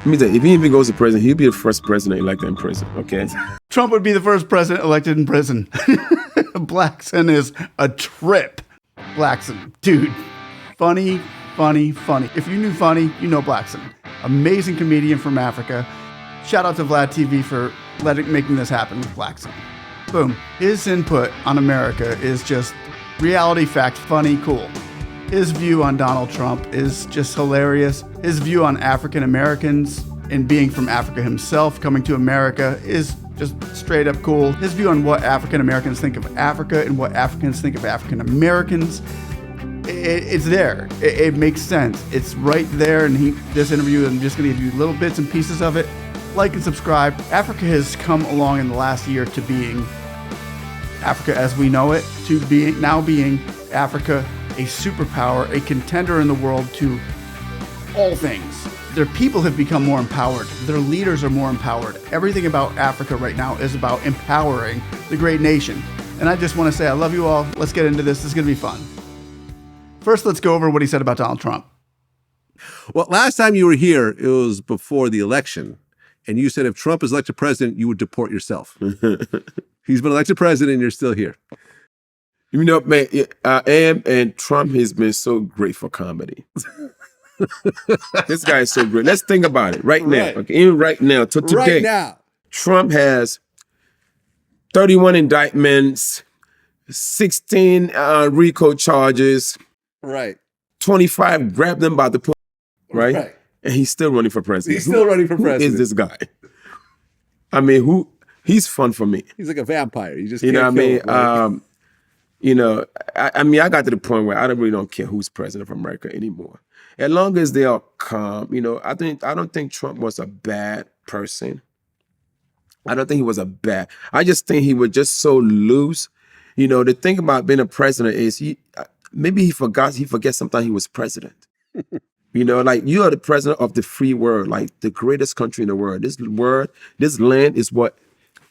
I mean, if he even goes to prison, he'll be the first president elected in prison, okay? Trump would be the first president elected in prison. Blackson is a trip. Blackson, dude, funny. If you knew funny, you know Blackson. Amazing comedian from Africa. Shout out to VLADTV for making this happen with Blackson. Boom. His input on America is just reality, fact, funny, cool. His view on Donald Trump is just hilarious. His view on African Americans and being from Africa himself, coming to America, is just straight up cool. His view on what African Americans think of Africa and what Africans think of African Americans, it's there. It makes sense. It's right there. And this interview, I'm just going to give you little bits and pieces of it. Like and subscribe. Africa has come along in the last year to being Africa as we know it, to being Africa a superpower, a contender in the world to all things. Their people have become more empowered. Their leaders are more empowered. Everything about Africa right now is about empowering the great nation. And I just want to say I love you all. Let's get into this. This is going to be fun. First, let's go over what he said about Donald Trump. Well, last time you were here, it was before the election. And you said if Trump is elected president, you would deport yourself. He's been elected president and you're still here. You know, man, I am, and Trump has been so great for comedy. This guy is so great. Let's think about it right now. Okay, even right now, today. Right now. Trump has 31 indictments, 16 RICO charges. Right. 25 grabbed them by the pussy, right? And he's still running for president. He's still running for president. Who is this guy? I mean, he's fun for me. He's like a vampire. You just you know what I mean? Him, right? You know, I mean, I got to the point where I really don't care who's president of America anymore. As long as they are calm, you know, I don't think Trump was a bad person. I don't think he was I just think he was just so loose. You know, the thing about being a president is maybe he forgets sometimes he was president. You know, like you are the president of the free world, like the greatest country in the world. This land is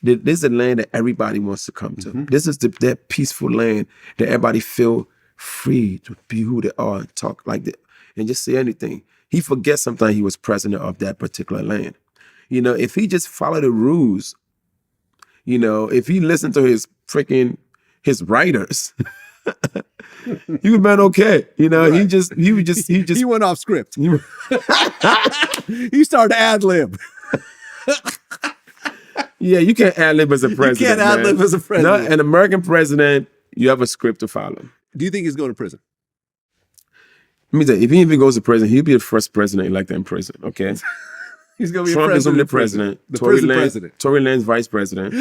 this is the land that everybody wants to come to. Mm-hmm. This is that peaceful land that everybody feel free to be who they are and talk like that and just say anything. He forgets sometimes he was president of that particular land. You know, if he just followed the rules, you know, if he listened to his writers, he would been okay. You know, right. he went off script. He started to ad lib. Yeah, you can't ad lib as a president. You can't ad lib as a president. No, an American president, you have a script to follow. Do you think he's going to prison? Let me tell you, if he even goes to prison, he'll be the first president elected in prison. Okay. He's going to be Trump is the president. Tory Lanez vice president.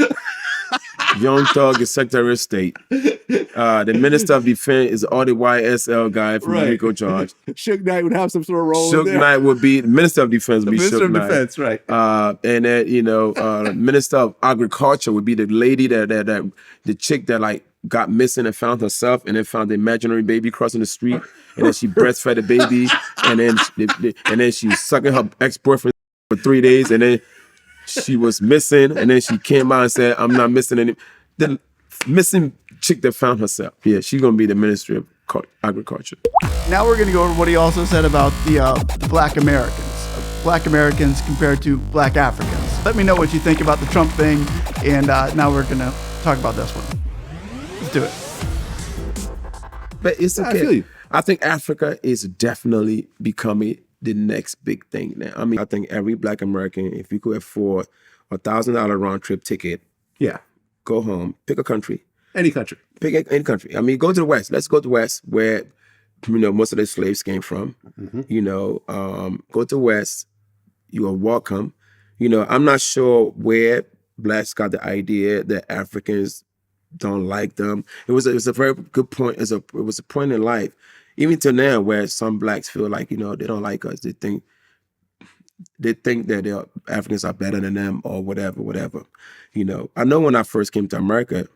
Young Thug is Secretary of State. The Minister of Defense is all the YSL guy from RICO charge. Suge Knight would have some sort of role. Suge Knight would be the Minister of Defense. The Minister of Defense, right? And then Minister of Agriculture would be the lady that the chick that like got missing and found herself, and then found the imaginary baby crossing the street, and then she breastfed the baby, and then she was sucking her ex-boyfriend for 3 days, and then she was missing, and then she came out and said, "I'm not missing any." The missing chick that found herself. Yeah, she's gonna be the Ministry of Agriculture. Now we're gonna go over what he also said about the Black Americans. Black Americans compared to Black Africans. Let me know what you think about the Trump thing, and now we're gonna talk about this one. Let's do it. But it's okay. I feel you. I think Africa is definitely becoming the next big thing now. I mean, I think every Black American, if you could afford $1,000 round trip ticket, go home, pick a country. Any country. Pick any country. I mean, go to the West. Let's go to the West where, most of the slaves came from. Mm-hmm. Go to the West. You are welcome. I'm not sure where Blacks got the idea that Africans don't like them. It was a very good point. It was a point in life, even till now, where some Blacks feel like, they don't like us. They think that Africans are better than them or whatever. I know when I first came to America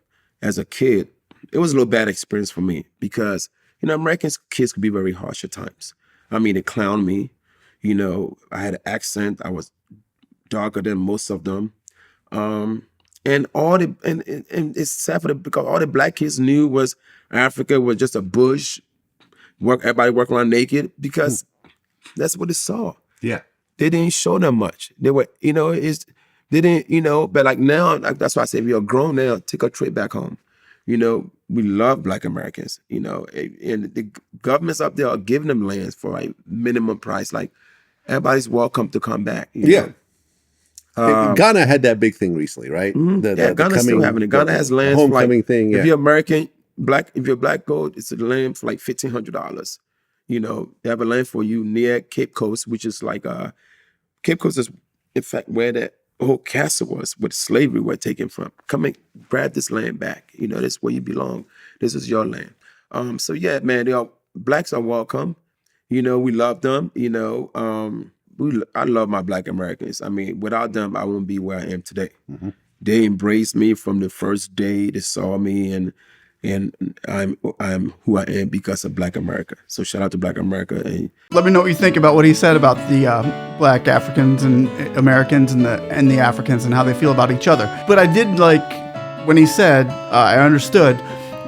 as a kid, it was a little bad experience for me because, American kids could be very harsh at times. I mean, they clowned me. I had an accent. I was darker than most of them. And it's sad because all the Black kids knew was Africa was just a bush. Everybody work around naked because that's what they saw. Yeah. they didn't show them much. They were, they didn't, but like now, like, that's why I say if you're grown now, take a trip back home. We love Black Americans, and the governments up there are giving them lands for like minimum price. Like everybody's welcome to come back. Ghana had that big thing recently, right? Ghana's still having it. Ghana has lands for homecoming like, thing. If you're American, if you're black gold, it's a land for like $1,500. They have a land for you near Cape Coast, which is like Cape Coast is in fact where that whole castle was, where slavery were taken from. Come and grab this land back. This is where you belong. This is your land. So yeah, man, blacks are welcome. We love them. I love my Black Americans. I mean, without them, I wouldn't be where I am today. Mm-hmm. They embraced me from the first day they saw me, and I'm who I am because of Black America. So shout out to Black America. And let me know what you think about what he said about the Black Africans and Americans and the Africans and how they feel about each other. But I did like when he said, I understood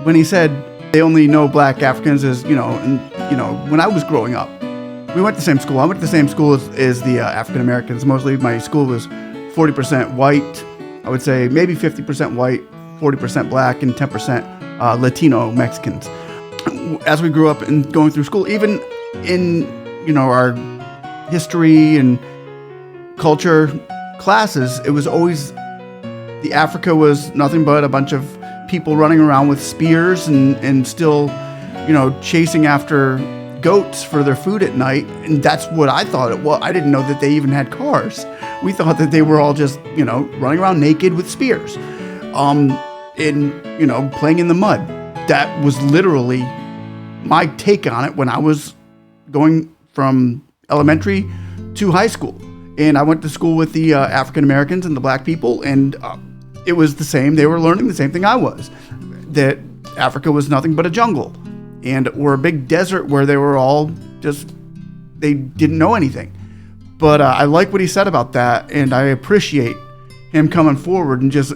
when he said they only know Black Africans as when I was growing up. We went to the same school. I went to the same school as the African Americans. Mostly my school was 40% white. I would say maybe 50% white, 40% Black, and 10% Latino Mexicans. As we grew up and going through school, even in our history and culture classes, it was always the Africa was nothing but a bunch of people running around with spears and still, chasing after goats for their food at night, and that's what I thought it was. I didn't know that they even had cars. We thought that they were all just, running around naked with spears, playing in the mud. That was literally my take on it when I was going from elementary to high school. And I went to school with the African Americans and the Black people, and it was the same. They were learning the same thing I was, that Africa was nothing but a jungle. And we're a big desert where they were all they didn't know anything. But I like what he said about that, and I appreciate him coming forward and just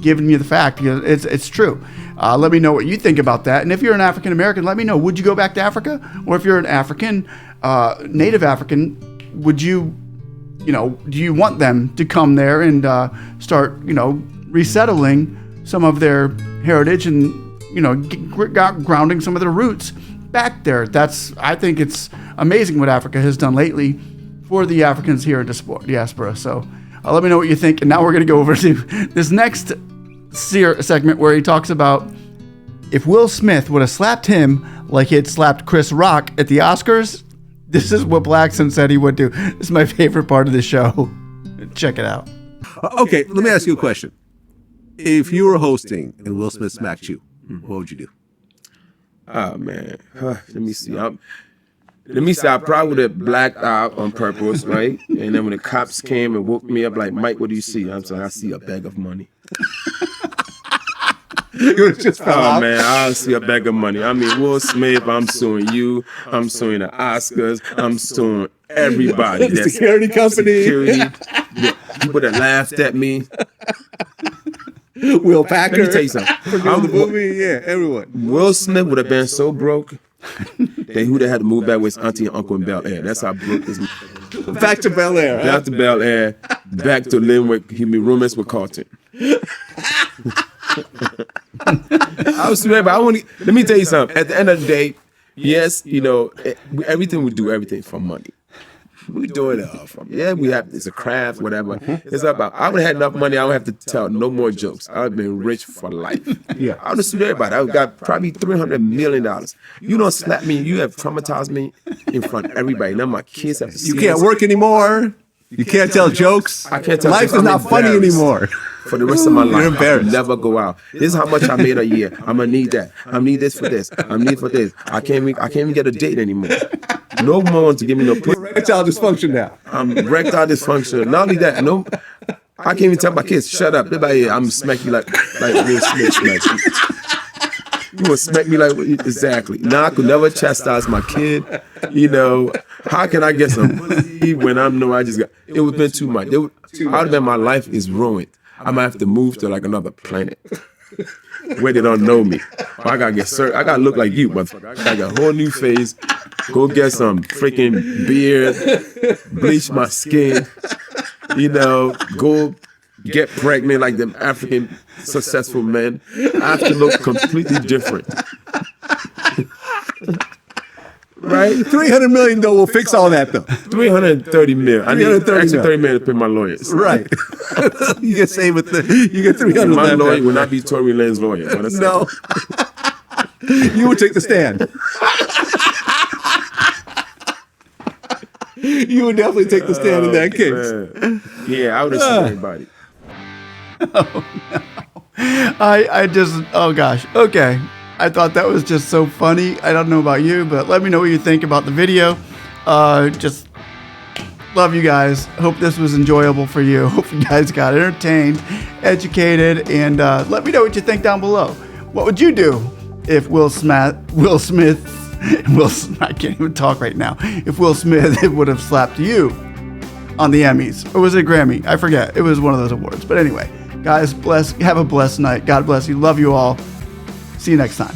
giving me the fact. It's true. Let me know what you think about that. And if you're an African American, let me know. Would you go back to Africa? Or if you're an African, Native African, would you, do you want them to come there and start, resettling some of their heritage and grounding some of their roots back there? I think it's amazing what Africa has done lately for the Africans here in diaspora. So let me know what you think. And now we're going to go over to this next segment where he talks about if Will Smith would have slapped him like he had slapped Chris Rock at the Oscars. This is what Blackson said he would do. This is my favorite part of the show. Check it out. Okay, let me ask you a question. If you were hosting and Will Smith smacked you, what would you do? Oh man, let me see. I probably would have blacked out on purpose, right? And then when the cops came and woke me up, like, Mike, what do you see? I'm saying, I see a bag of money. You just oh man, I see a bag of money. I mean, Will Smith, I'm suing you. I'm suing the Oscars. I'm suing everybody. The security company. The people that laughed at me. Will Packer. Let me tell you something. The movie, yeah, everyone. Will Smith would have been so broke that he would have had to move back with his auntie and uncle in Bel Air. That's how broke this. Back to Bel Air. Back to Bel Air. Back to living with he'd be roommates with Carlton. I was but let me tell you something. At the end of the day, yes, everything we do everything for money. We do it it's a craft, whatever. It's about I would have had enough money, I don't have to tell no more jokes. I would have been rich for life. Yeah. I would have sued everybody. I would have got probably $300 million. You don't slap me, you have traumatized me in front of everybody. Now my kids have to see You can't this. work anymore. You can't tell jokes. I can't tell Life jokes. is I'm not funny embarrassed. anymore. For the rest of my life, You're embarrassed. I'll never go out. This is how much I made a year. I'm gonna need that. I need this for this. I need for this. I can't even get a date anymore. No one wants to give me no pussy. Erectile dysfunction now. I'm erectile dysfunction. Not only that, I can't even tell my kids, shut up. They're like, yeah, I'm smack you like Will Smith smack you. You will smack me like exactly. Now I could never chastise my kid. How can I get some pussy when I know I just got? It would have been too much. I would have been my life is ruined. I might have to move to like another planet. where they don't know me. Or I gotta get served. I gotta look like you, motherfucker. I gotta get a whole new face. Go get some freaking beard, bleach my skin, go get pregnant like them African successful men. I have to look completely different. Right? $300 million though will fix all that though. 330 mil. I need 330 30 million to pay my lawyers. Right. You get saved with you get 300. My lawyer will not be Tory Lane's lawyer. No. You would take the stand. You would definitely take the stand in that case. Man. Yeah, I would have seen everybody. Oh gosh. Okay. I thought that was just so funny. I don't know about you, but let me know what you think about the video. Just love you guys. Hope this was enjoyable for you. Hope you guys got entertained, educated, and let me know what you think down below. What would you do if I can't even talk right now. If Will Smith would have slapped you on the Emmys, or was it a Grammy? I forget. It was one of those awards. But anyway, guys, have a blessed night. God bless you. Love you all. See you next time.